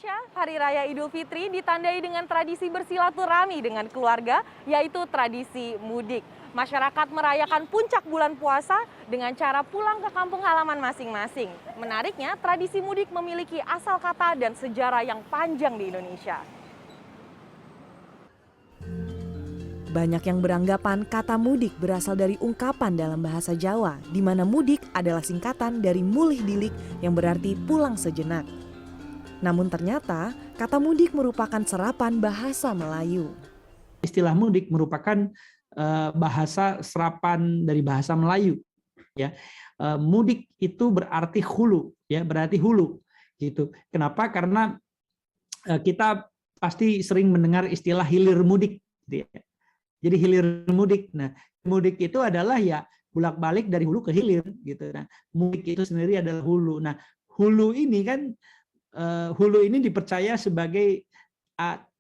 Indonesia, Hari Raya Idul Fitri ditandai dengan tradisi bersilaturahmi dengan keluarga, yaitu tradisi mudik. Masyarakat merayakan puncak bulan puasa dengan cara pulang ke kampung halaman masing-masing. Menariknya, tradisi mudik memiliki asal kata dan sejarah yang panjang di Indonesia. Banyak yang beranggapan kata mudik berasal dari ungkapan dalam bahasa Jawa, di mana mudik adalah singkatan dari mulih dilik yang berarti pulang sejenak. Namun ternyata kata mudik merupakan serapan bahasa Melayu. Istilah mudik merupakan bahasa serapan dari bahasa Melayu. Ya, mudik itu berarti hulu, ya berarti hulu. Gitu. Kenapa? Karena kita pasti sering mendengar istilah hilir mudik. Gitu ya. Jadi hilir mudik. Nah, mudik itu adalah ya bolak-balik dari hulu ke hilir. Gitu. Nah, mudik itu sendiri adalah hulu. Nah, hulu ini kan hulu ini dipercaya sebagai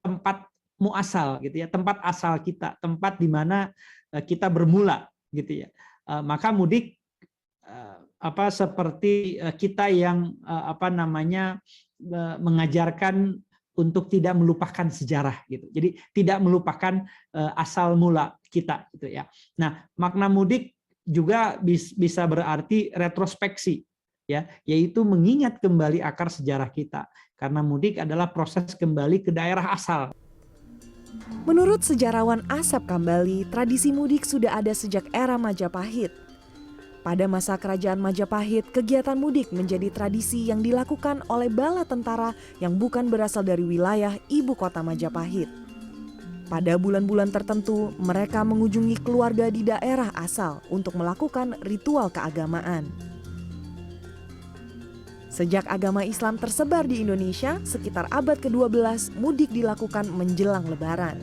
tempat muasal gitu ya, tempat asal kita, tempat di mana kita bermula gitu ya. Maka mudik seperti kita yang mengajarkan untuk tidak melupakan sejarah gitu. Jadi tidak melupakan asal mula kita gitu ya. Nah, makna mudik juga bisa berarti retrospeksi. Ya, yaitu mengingat kembali akar sejarah kita, karena mudik adalah proses kembali ke daerah asal. Menurut sejarawan Asep Kambali, tradisi mudik sudah ada sejak era Majapahit. Pada masa kerajaan Majapahit, kegiatan mudik menjadi tradisi yang dilakukan oleh bala tentara yang bukan berasal dari wilayah ibu kota Majapahit. Pada bulan-bulan tertentu, mereka mengunjungi keluarga di daerah asal untuk melakukan ritual keagamaan. Sejak agama Islam tersebar di Indonesia, sekitar abad ke-12, mudik dilakukan menjelang Lebaran.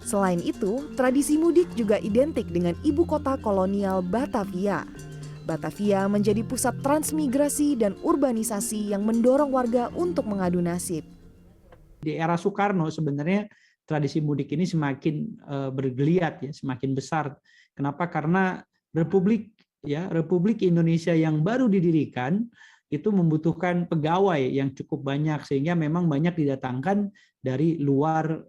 Selain itu, tradisi mudik juga identik dengan ibu kota kolonial Batavia. Batavia menjadi pusat transmigrasi dan urbanisasi yang mendorong warga untuk mengadu nasib. Di era Soekarno sebenarnya tradisi mudik ini semakin bergeliat, ya, semakin besar. Kenapa? Karena Republik Indonesia yang baru didirikan itu membutuhkan pegawai yang cukup banyak, sehingga memang banyak didatangkan dari luar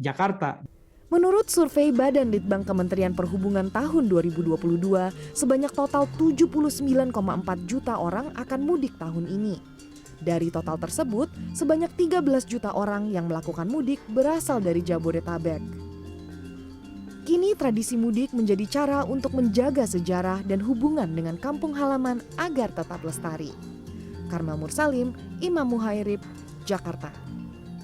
Jakarta. Menurut survei Badan Litbang Kementerian Perhubungan tahun 2022, sebanyak total 79,4 juta orang akan mudik tahun ini. Dari total tersebut, sebanyak 13 juta orang yang melakukan mudik berasal dari Jabodetabek. Kini tradisi mudik menjadi cara untuk menjaga sejarah dan hubungan dengan kampung halaman agar tetap lestari. Karmel Mursalim, Imam Muhairib, Jakarta.